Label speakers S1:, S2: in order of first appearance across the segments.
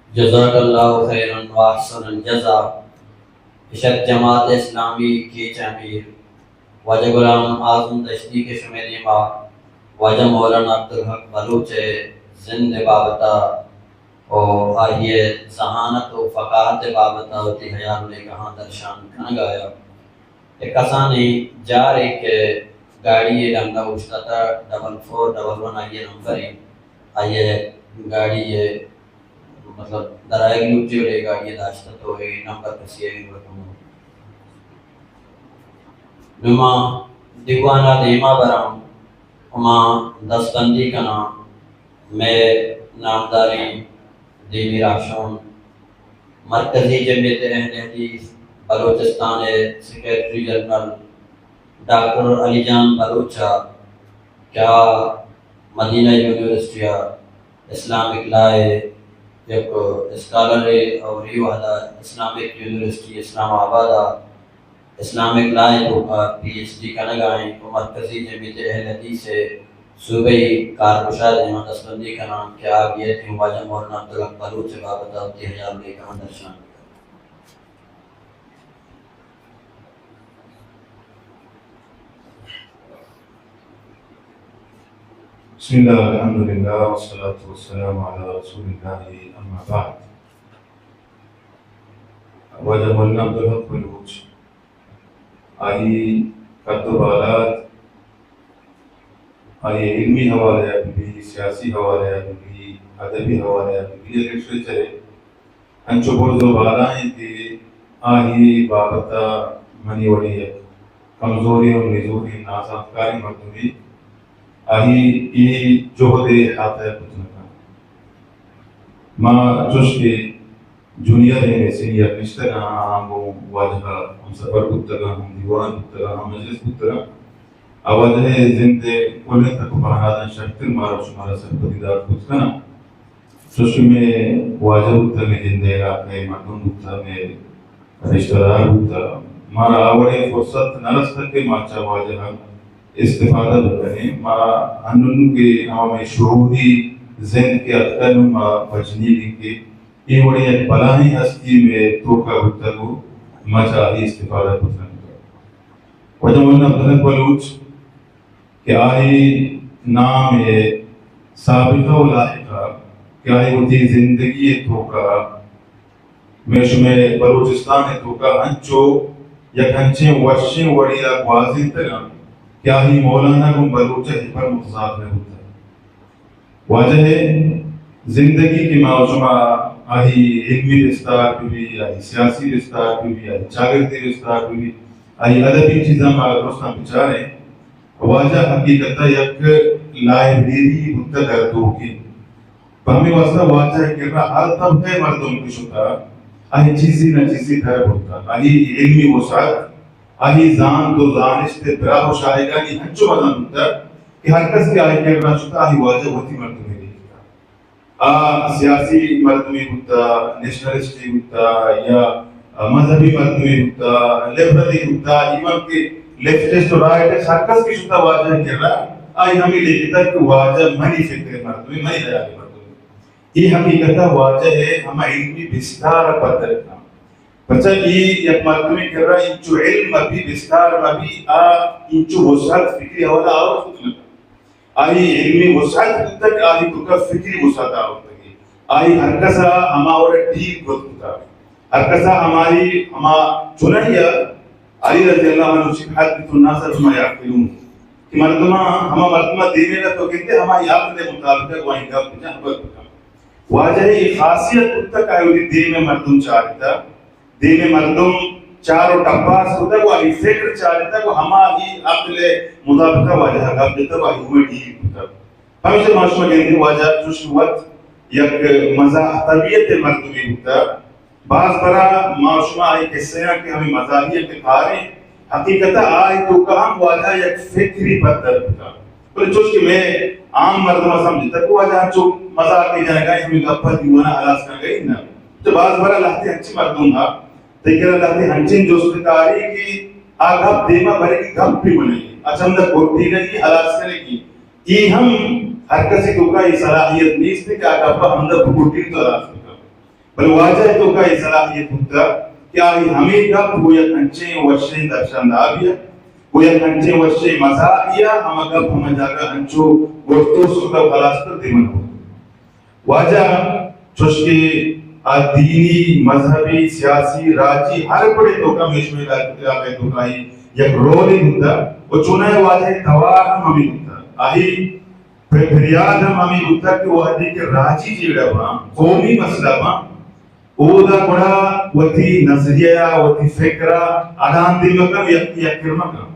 S1: جزاک اللہ خیرا و احسن الجزا اشد جماعت اسلامی کی تعمیر واجہ غلام اعظم دشتی کے شمیری ماں واجہ مولانا عبدالحق بلوچ زند بابتا اور آئیے ذہانت و فقاہت بابتا ہوتی حیال نے کہاں درشان کھنگ آیا ایک کسانی جار ایک گاڑی ڈنگا اچھتا تھا 4411 آئیے نمبر آئیے گاڑی مطلب درائے گلوٹی والے گاڑی داشتا تو نمبر کسی ہے نما دیوانا دیما برام اما دستندی کا نام میں نامداری دیوی راشون مرکزی جمعیت اہل حدیث بلوچستان سیکریٹری جنرل ڈاکٹر علی جان بلوچا کیا مدینہ یونیورسٹی اسلامک لائے ایک اسکالر اور یہ والا اسلامک یونیورسٹی اسلام آباد اسلامک لائے تو پی ایچ ڈی کا نگائیں اور مرکزی جمعیت اہل حدیث سے صوبائی کارکشاد احمد اسبندی کا نام کیا یہ تھی واجہ مولانا عبدالحق بلوچ سے بابتا ہوتی حیال میں کہاں درشان
S2: بسم اللہ الحمدللہ والصلاة والسلام علی رسول اللہ اما بعد واجہ مولانا عبدالحق بلوچ آئی کتبالات آئی علمی حوالے بھی سیاسی حوالے بھی ادبی حوالے بھی لٹریچر انچو برزو بالائیں کہ آئی بابتا منی وڑی کمزوری اور نزوری ناسافکاری مردمی آئی ای جوہدے حاطہ پتنکا ما جوش کے جونیئر ہیں سینئر نشتگا آمو واجہ ہم سفر بودتگا ہم دیوان بودتگا ہم مجلس بودتگا آواجہ زندے کلنے تک پہنادن شکتر مارا شمارا سب دیدار بودتگا جوش میں واجہ بودتا میں جندے علاقے مردم بودتا میں رشتہ دار بودتا مارا آوڑے فرصت نرستا کے ماچا واجہ استفادہ بکنے ما انن کے ہمیں شعوری ذہن کے اتقن ما بچنی کے یہ بڑی ایک بلائی ہستی میں توقع بکتگو ما چاہی استفادہ بکنے وجہ مولانا عبدالحق بلوچ کہ آئی نام سابقہ و لاحقہ کہ آئی ہوتی زندگی توقع میں شمیں بلوچستان توقع ہنچو یک ہنچیں ورشیں وڑی واضح تگا کیا ہی مولانا کو بلوچہ پر متضاد میں ہوتا ہے واجہ ہے زندگی کی معاشمہ آہی علمی رستار بھی آہی سیاسی رستار بھی آہی چاگردی رستار بھی آہی ادبی چیزاں درستان بچارے واجہ حقیقتہ یک لائبریری ہوتا در دو کی ہمیں واسطہ واجہ ہے کہ ہر طبقے مردم کی شتا آہی چیزی نہ چیزی در ہوتا آہی علمی وسعت آہی زان دو زانشتے براہ و شاہدانی ہنچو مدن ہوتا کہ ہر کس کے آئی کر رہا شتا آہی واجہ ہوتی مردمی دیکھتا سیاسی مردمی ہوتا نیشنلسٹی ہوتا یا مذہبی مردمی ہوتا لیبرلی ہوتا ایمان کے لیفٹسٹ اور رائٹس ہر کس کی شتا واجہ کر رہا آئی ہمیں لیکتا کہ واجہ منی فکر مردمی منی خیال مردمی یہ حقیقتہ واجہ ہے ہم علمی بستار پتر کا بچہ یہ یک مردمی کر رہا انچو علم ابھی بستار ابھی انچو وسعت فکری حوالہ آوت خود لگا آئی علمی وسعت تک آئی تو کا فکری وسعت آوت لگی آئی ہر کسا ہما اور ڈیل خود ہوتا ہر کسا ہماری ہما چنائیا علی رضی اللہ عنہ شکحات بیت الناصر ہما یاقلون کہ مردمہ ہما مردمہ دینے گا تو کہتے ہما یاقل مطابقہ کو آئیں گا بجا حبت بکا واجہ یہ خاصیت تک آئی ہوئی دین میں مردم چاہتا دین مردم چاروں ٹپاس ہوتا ہے وہ آئی فکر چاہتا ہے وہ ہماری عقل مطابقہ واجہ حقاب دیتا ہے وہ آئی ہوئے ٹھیک ہوتا ہے ہمیشہ معاشمہ گندی واجہ چوش وقت یک مزاح طبیعت مردمی ہوتا ہے بعض برا معاشمہ آئی قصے ہیں کہ ہمیں مزاحیت کے قاریں حقیقتہ آئی تو کہاں واجہ یک فکری پتر ہوتا بلے چوش کہ میں عام مردمہ سمجھتا کہ واجہ چو مزاح کے جائے گا ہمیں گپا دیوانا علاس کر گئی نا تو بعض برا لہتے ہنچی مردوں گا دیکھر اللہ تے ہنچین جو سکتاری کی آگھاب دیما بھرے کی گھب بھی بنے گی اچھا کوٹی گئی علاج کرے گی یہ ہم ہر کسی کو کا یہ صلاحیت نہیں اس نے کہ آگھاب ہم دا کوٹی تو علاج کرے بل واجہ تو کا صلاحیت ہوتا کیا ہمیں کا کوئی انچے وشے درشن دابیا کوئی انچے وشے مزاحیہ ہم اگر ہم جاگا انچو گفتو سکتا خلاص کر دیمن ہو واجہ چوشکے دینی مذہبی سیاسی راجی ہر بڑے تو کا میشمے کا تو کا یک رولی ہوتا وہ چونہ واجہ توار ہمیں ہوتا آہی فریاد ہمیں ہوتا کہ وہ حدی کے راجی جیڑا با قومی مسئلہ با اودا بڑا وتی نظریہ وتی فکرہ آدان دی مکم یک مکم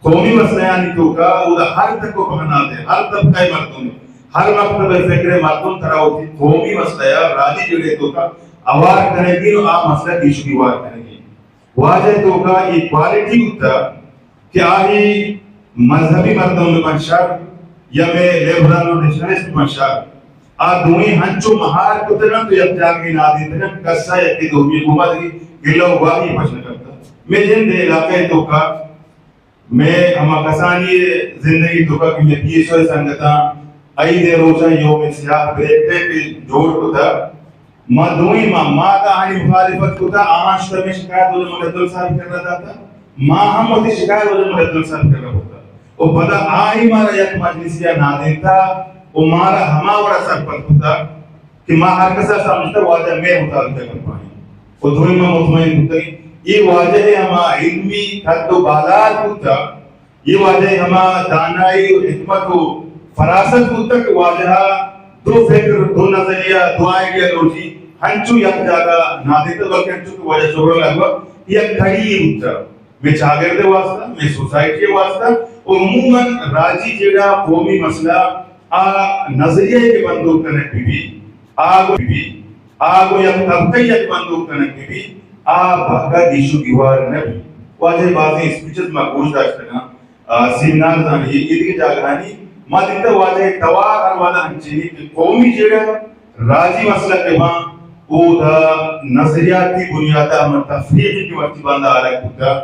S2: قومی مسئلہ یعنی تو کا اودا ہر تک کو پہنا دے ہر طبقہ مردوں ہر مکتب فکر مردوں طرح ہوتی قومی مسئلہ یا راجی جڑے تو کا آوار کرنے گی اور آپ مسئلہ کی شکری وار کرنے گی واجہ تو کا ایکوالٹی ہوتا کہ آہی مذہبی مردوں میں منشار یا میں لیبرال اور نیشنلسٹ منشار دوئی ہنچو مہار کتنم تو یک جاگی نادی تنم کسا یکی دومی حکومت کی گلو واہی پچھن کرتا میں جن دے علاقے تو کا میں ہما کسانی زندگی تو کا کہ میں پیسوئی سنگتا آئی دے روچہ یوم سیاہ بریکتے کہ جوڑ کو تھا ما دوئی ما کا آنی مخالفت کو تھا آہاں شتا میں شکایت وجہ مقدل صاحب کر رہا تھا ما ہم ہوتی شکایت وجہ مقدل صاحب کر رہا ہوتا وہ پتا آئی مارا یک مجلسیہ نادین تھا وہ مارا ہما وڑا سرپت ہوتا کہ ما ہر کسا سمجھتا واجہ میں مطالبہ کر پائیں وہ دوئی ما مطمئن ہوتا یہ واجہ ہے ہما علمی حد و بالات ہوتا یہ واجہ ہے ہما دانائی و حکمت و فراست ہوتا کہ واجہ دو فکر دو نظریہ دو آئیڈیالوجی ہنچو یک جاگا نہ دیتا بلکہ ہنچو کہ واجہ شغل لگوا یہ کھڑی ہوتا میں چاگردے واسطہ میں سوسائٹی واسطہ اور عموماً راجی جیڑا قومی مسئلہ نظریہ کے بندوق کنک بھی آگو یک طبقی یک بندوق کنک بھی بھاگا دیشو گیوار نبی واجہ بازی اسپیچز میں گوش داشتنا سیمنار زانی یہ دیکھ جاگرانی ما دیتا واجہ توار ہر والا ہنچینی کہ قومی جیڑا راجی مسئلہ کے وہاں او دا نظریاتی بنیادہ ہمیں تفریقی کی وقتی باندھا آ رہا ہوتا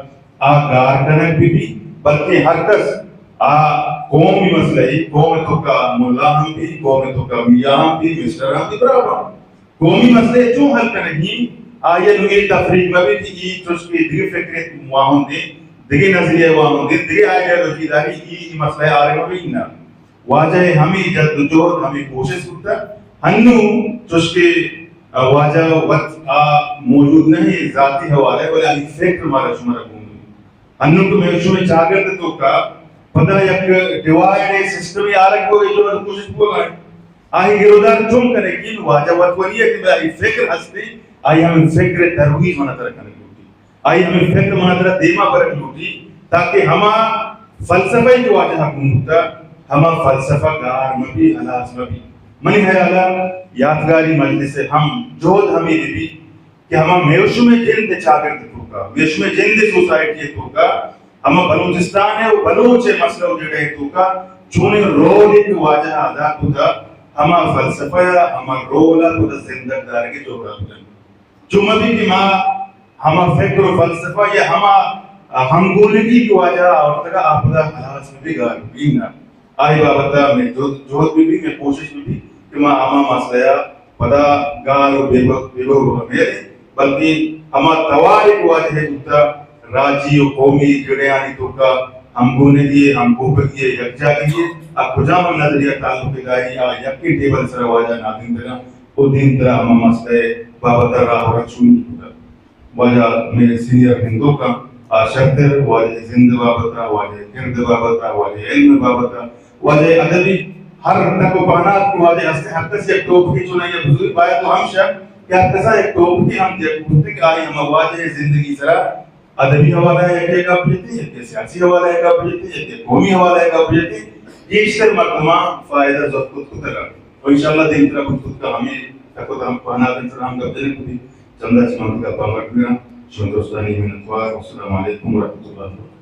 S2: گار کنک بھی بلکہ ہر کس قومی مسئلہ ہی قوم تو کا مولا ہم بھی قوم تو کا میاں ہم بھی مسٹر ہم بھی برابر قومی مسئلے جو حل کرنگی آئیے نوگی تفریق میں بھی تھی یہ چوشکی دیگے فکرے واہن دے دیگے نظریہ واہن دے دیگے آئیڈیالوجی داری یہ مسئلہ آ رہے ہوئی نا واجہ ہمیں جد جوہد ہمیں کوشش ہوتا ہنو چوشکی واجہ وقت موجود نہیں ذاتی حوالے بلے ہمیں فکر مارا شمارا گھوم ہنو تو میں شمیں چاگر تو کا پتہ یک ڈیوائیڈ سسٹم ہی آرک ہوئی جو میں کوشش کو گئے آئی گرودار چون کرے گی واجہ وقت ولی ہے کہ بھائی فکر ہستے آئی ہمیں فکر ترویج ہونا طرح کرنے ہوتی آئی ہمیں فکر ہونا طرح دیما برک ہوتی تاکہ ہما فلسفہ جو واجہ حکوم ہوتا ہما فلسفہ گار مبی حلاس مبی منی خیالہ یادگاری مجلس سے ہم جوہد ہمیں بھی کہ ہما میوشو میں جن دے چاگر دیکھو گا میوشو میں جن دے سوسائٹی دیکھو گا ہما بلوچستان ہے وہ بلوچ مسئلہ ہو جڑے تو کا چونے رول ایک واجہ ادا ہوتا ہما فلسفہ ہما رول ہوتا زندگ دار کے جو رہا جو مبی کہ ماں ہما فکر و فلسفہ یا ہما ہم گولگی کی واجہ اور تکا آپدا حلاس میں بھی گار بینا آئی بابتا میں جوہد بھی میں کوشش بھی کہ ماں ہما مسئلہ پدا گال و بیبو میرے بلکہ ہما توارک واجہ ہوتا راجی و قومی جڑیانی تو کا ہم گونے دیئے ہم گوپکیے یکجا کیے اب کجام نظریہ تعلق گائی یکی ٹیبل سر واجہ نادین دینا او دین طرح ہم مسئلہ بابتا راہ رکھشونی ہوتا واجہ میرے سینئر ہندو کا شرطر واجہ زند بابتا واجہ کرد بابتا واجہ علم بابتا واجہ ادبی ہر تک و پانات کو واجہ ہستے ہر کس ایک ٹوپ کی چونہ یہ بزرگ باید تو ہم شک کہ ہر کسا ایک ٹوپ کی ہم دیکھ پوچھتے کہ آئی ہم واجہ زندگی سرا ادبی حوالہ ہے کہ ایک اپجیتی ہے کہ سیاسی حوالہ ہے کہ اپجیتی ہے کہ قومی حوالہ ہے کہ اپجیتی یہ اشتر مردمہ فائدہ زد خود کو تلک اور انشاءاللہ دین طرح خود کا ہمیں تک و ہم پانات انسان ہم کب جنک بھی چندہ چمانت کا پامر کرنا شون دوستانی من اتوار السلام علیکم ورحمۃ اللہ وبرکاتہ